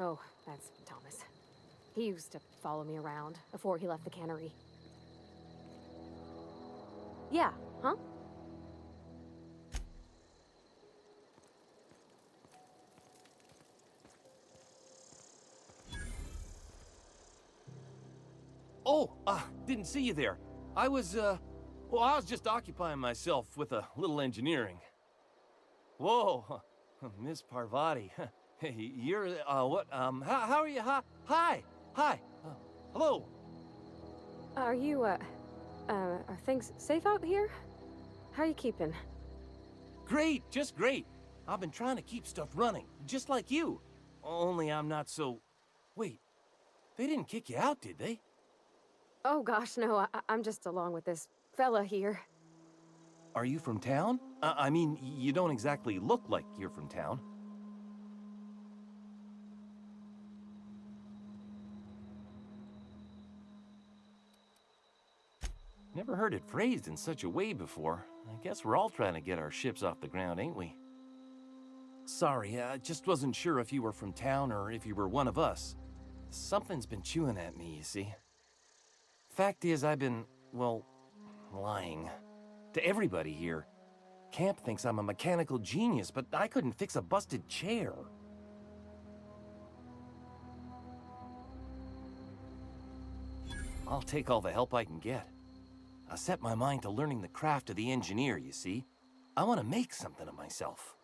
Oh, that's Thomas. He used to follow me around before he left the cannery. Yeah, huh? Oh, didn't see you there. I was just occupying myself with a little engineering. Whoa, Miss Parvati. Hey, you're, how are you? Hi, hello. Are you, are things safe out here? How are you keeping? Great, just great. I've been trying to keep stuff running, just like you. Only I'm not so... Wait, they didn't kick you out, did they? Oh gosh, no, I'm just along with this fella here. Are you from town? I mean, you don't exactly look like you're from town. Never heard it phrased in such a way before. I guess we're all trying to get our ships off the ground, ain't we? Sorry, I just wasn't sure if you were from town or if you were one of us. Something's been chewing at me, you see. Fact is, I've been, well, lying. To everybody here. Camp thinks I'm a mechanical genius, but I couldn't fix a busted chair. I'll take all the help I can get. I set my mind to learning the craft of the engineer, you see. I want to make something of myself.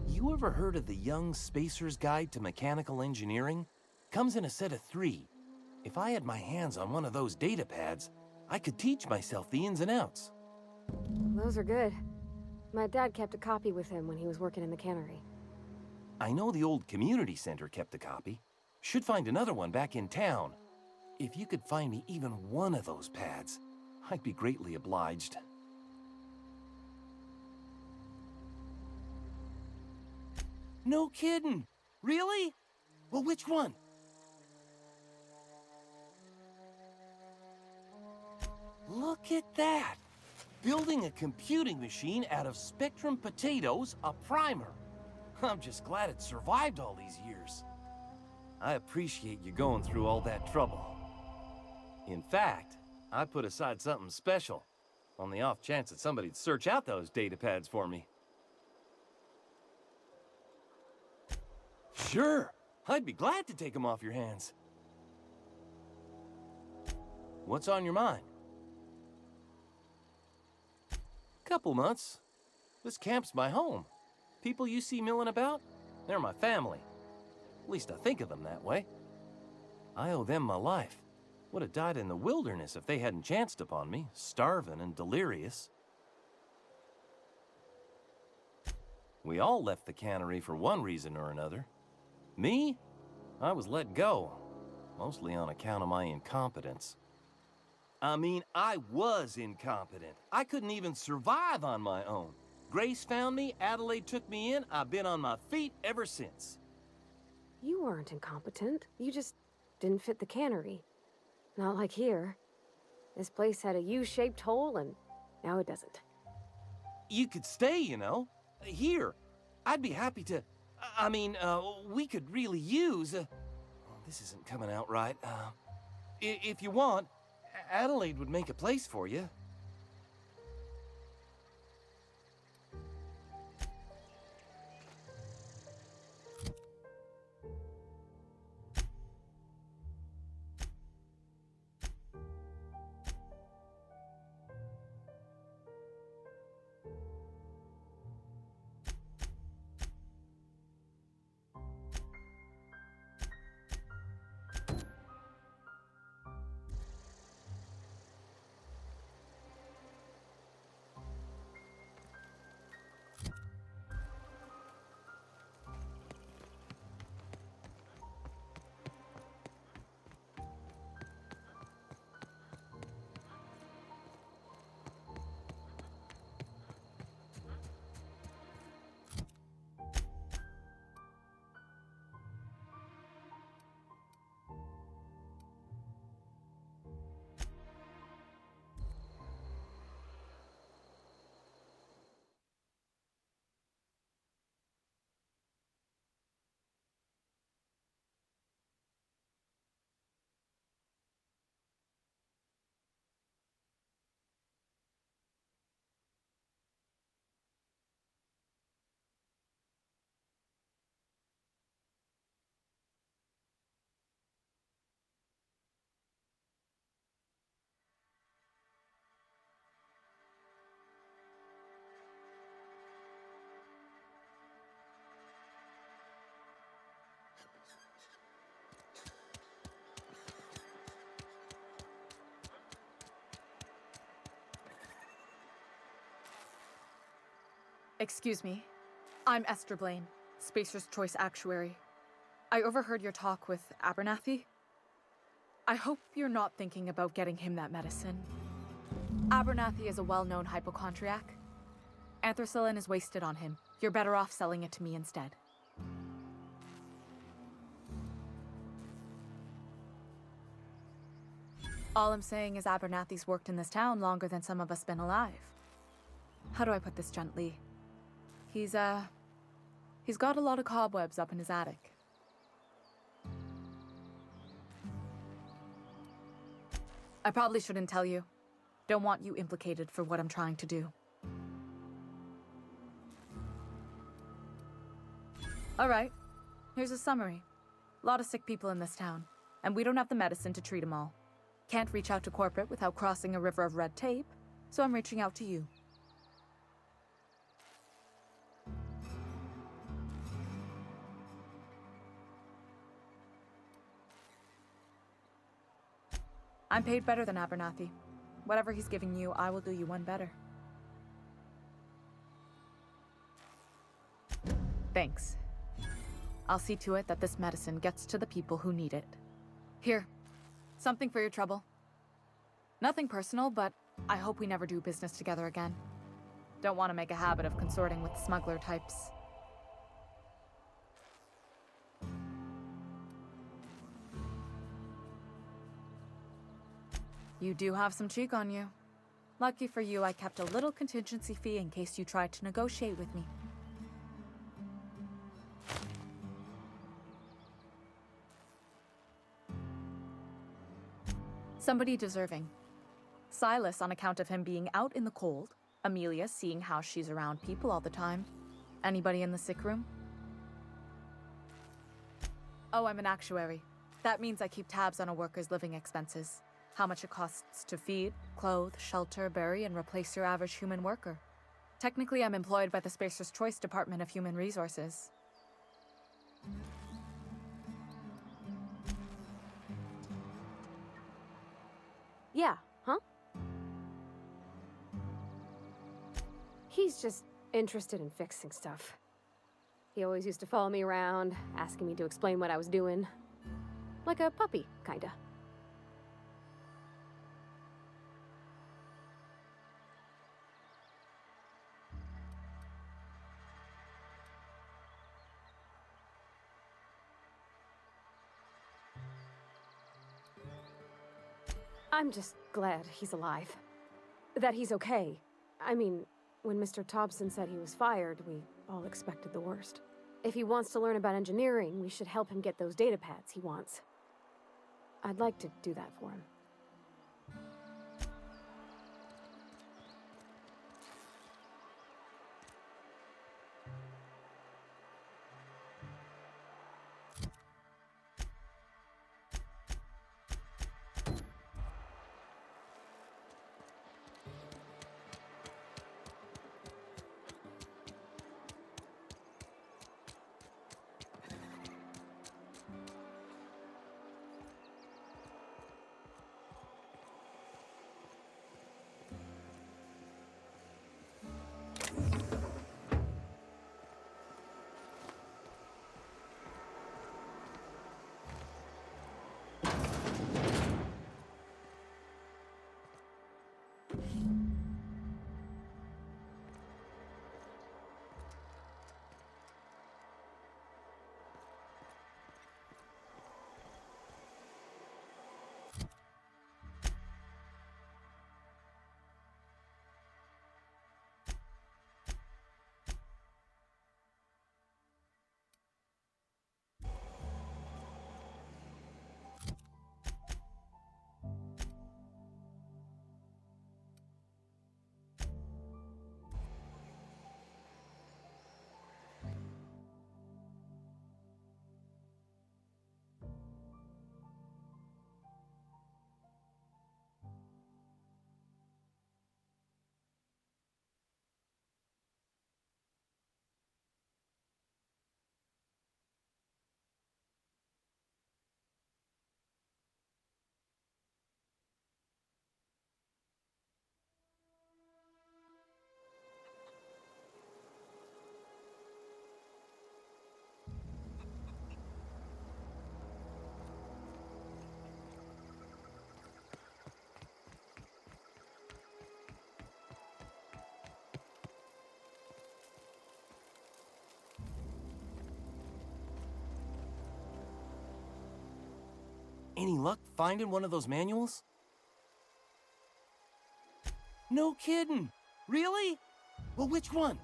You ever heard of the Young Spacer's Guide to Mechanical Engineering? Comes in a set of 3. If I had my hands on one of those data pads, I could teach myself the ins and outs. Those are good. My dad kept a copy with him when he was working in the cannery. I know the old community center kept a copy. Should find another one back in town. If you could find me even one of those pads, I'd be greatly obliged. No kidding! Really? Well, which one? Look at that! Building a computing machine out of Spectrum potatoes, a primer. I'm just glad it survived all these years. I appreciate you going through all that trouble. In fact, I put aside something special, on the off chance that somebody'd search out those data pads for me. Sure, I'd be glad to take them off your hands. What's on your mind? Couple months. This camp's my home. People you see milling about, they're my family. At least I think of them that way. I owe them my life. Would have died in the wilderness if they hadn't chanced upon me, starving and delirious. We all left the cannery for one reason or another. Me? I was let go, mostly on account of my incompetence. I mean, I was incompetent. I couldn't even survive on my own. Grace found me, Adelaide took me in, I've been on my feet ever since. You weren't incompetent. You just didn't fit the cannery. Not like here. This place had a U-shaped hole, and now it doesn't. You could stay, you know. Here. I'd be happy to... we could really use... oh, this isn't coming out right. If you want, Adelaide would make a place for you. Excuse me. I'm Esther Blaine, Spacer's Choice Actuary. I overheard your talk with Abernathy. I hope you're not thinking about getting him that medicine. Abernathy is a well-known hypochondriac. Anthracillin is wasted on him. You're better off selling it to me instead. All I'm saying is Abernathy's worked in this town longer than some of us been alive. How do I put this gently? He's got a lot of cobwebs up in his attic. I probably shouldn't tell you. Don't want you implicated for what I'm trying to do. All right, here's a summary. A lot of sick people in this town, and we don't have the medicine to treat them all. Can't reach out to corporate without crossing a river of red tape, so I'm reaching out to you. I'm paid better than Abernathy. Whatever he's giving you, I will do you one better. Thanks. I'll see to it that this medicine gets to the people who need it. Here, something for your trouble. Nothing personal, but I hope we never do business together again. Don't want to make a habit of consorting with smuggler types. You do have some cheek on you. Lucky for you, I kept a little contingency fee in case you tried to negotiate with me. Somebody deserving. Silas on account of him being out in the cold. Amelia seeing how she's around people all the time. Anybody in the sick room? Oh, I'm an actuary. That means I keep tabs on a worker's living expenses. How much it costs to feed, clothe, shelter, bury, and replace your average human worker. Technically, I'm employed by the Spacer's Choice Department of Human Resources. Yeah, huh? He's just interested in fixing stuff. He always used to follow me around, asking me to explain what I was doing. Like a puppy, kinda. I'm just glad he's alive. That he's okay. I mean, when Mr. Thompson said he was fired, we all expected the worst. If he wants to learn about engineering, we should help him get those data pads he wants. I'd like to do that for him. Any luck finding one of those manuals? No kidding! Really? Well, which one?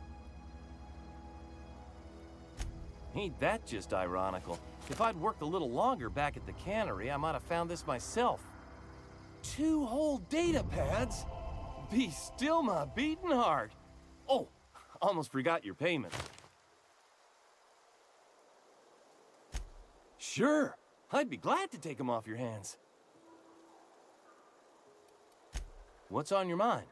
Ain't that just ironical? If I'd worked a little longer back at the cannery, I might have found this myself. 2 whole data pads? Be still my beating heart. Oh, almost forgot your payment. Sure, I'd be glad to take them off your hands. What's on your mind?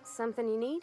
Something you need?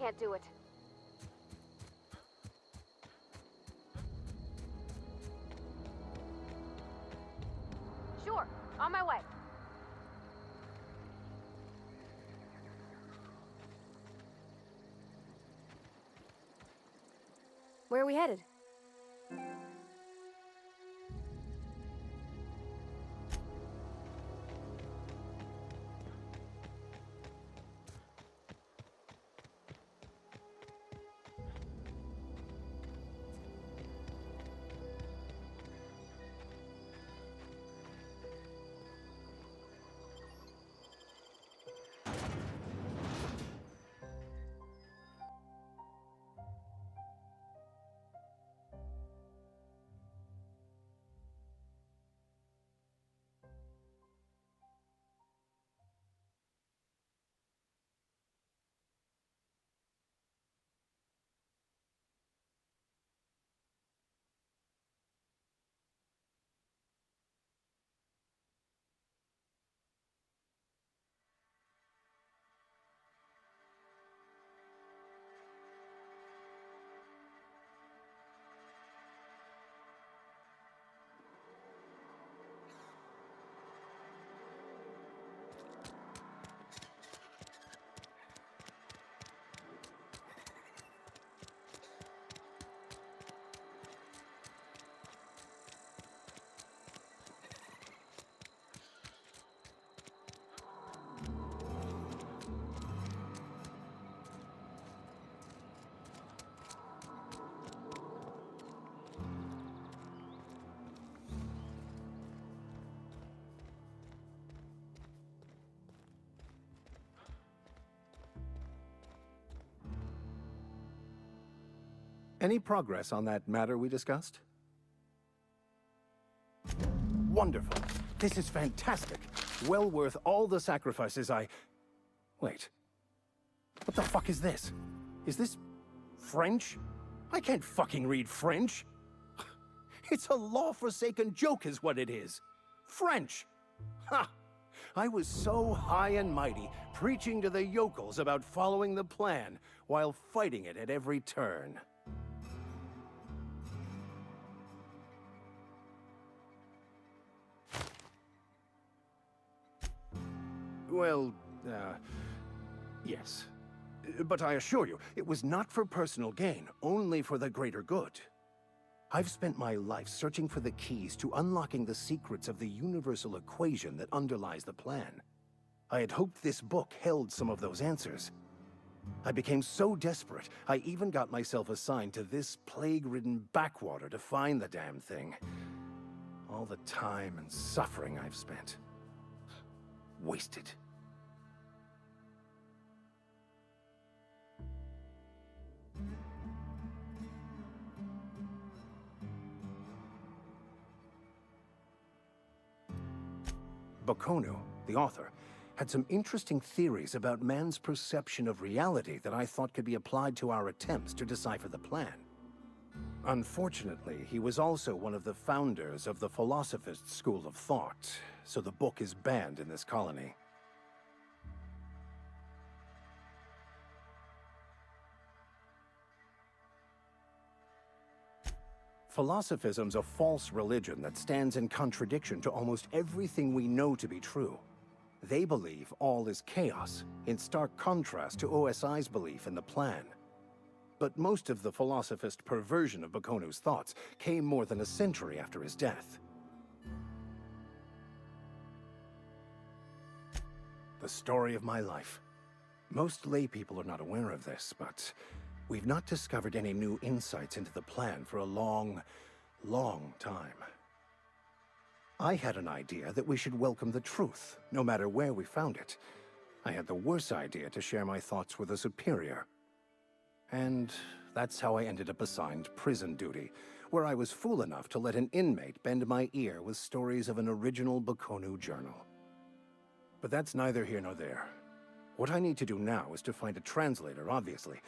can't do it. Sure, on my way. Where are we headed? Any progress on that matter we discussed? Wonderful. This is fantastic. Well worth all the sacrifices I... Wait. What the fuck is this? Is this... French? I can't fucking read French. It's a law-forsaken joke is what it is. French! Ha! I was so high and mighty, preaching to the yokels about following the plan, while fighting it at every turn. Well, yes. But I assure you, it was not for personal gain, only for the greater good. I've spent my life searching for the keys to unlocking the secrets of the universal equation that underlies the plan. I had hoped this book held some of those answers. I became so desperate, I even got myself assigned to this plague-ridden backwater to find the damn thing. All the time and suffering I've spent. Wasted. Bakonu, the author, had some interesting theories about man's perception of reality that I thought could be applied to our attempts to decipher the plan. Unfortunately, he was also one of the founders of the Philosophist school of thought, so the book is banned in this colony. Philosophism's a false religion that stands in contradiction to almost everything we know to be true. They believe all is chaos, in stark contrast to OSI's belief in the plan. But most of the philosophist perversion of Bakonu's thoughts came more than a century after his death. The story of my life. Most lay people are not aware of this, but we've not discovered any new insights into the plan for a long, long time. I had an idea that we should welcome the truth, no matter where we found it. I had the worse idea to share my thoughts with a superior. And that's how I ended up assigned prison duty, where I was fool enough to let an inmate bend my ear with stories of an original Bakonu journal. But that's neither here nor there. What I need to do now is to find a translator, obviously.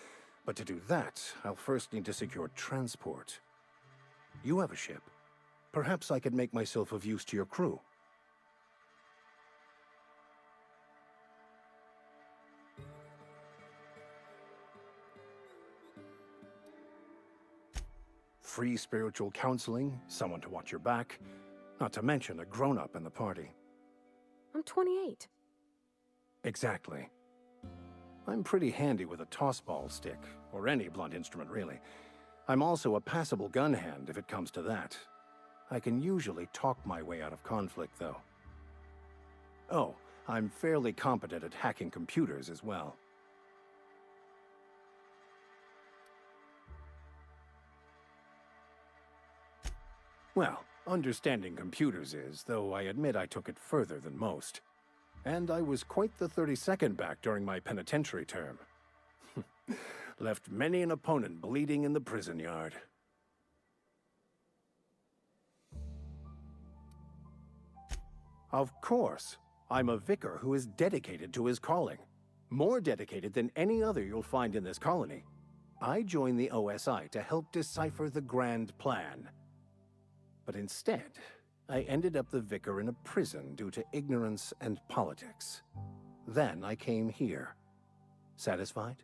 But to do that, I'll first need to secure transport. You have a ship. Perhaps I could make myself of use to your crew. free spiritual counseling, someone to watch your back, not to mention a grown-up in the party. I'm 28. Exactly. I'm pretty handy with a tossball stick, or any blunt instrument, really. I'm also a passable gun hand if it comes to that. I can usually talk my way out of conflict, though. Oh, I'm fairly competent at hacking computers as well. Well, understanding computers is, though I admit I took it further than most. And I was quite the 32nd back during my penitentiary term. Left many an opponent bleeding in the prison yard. Of course, I'm a vicar who is dedicated to his calling. More dedicated than any other you'll find in this colony. I joined the OSI to help decipher the grand plan. But instead, I ended up the vicar in a prison due to ignorance and politics. Then I came here. Satisfied?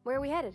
Where are we headed?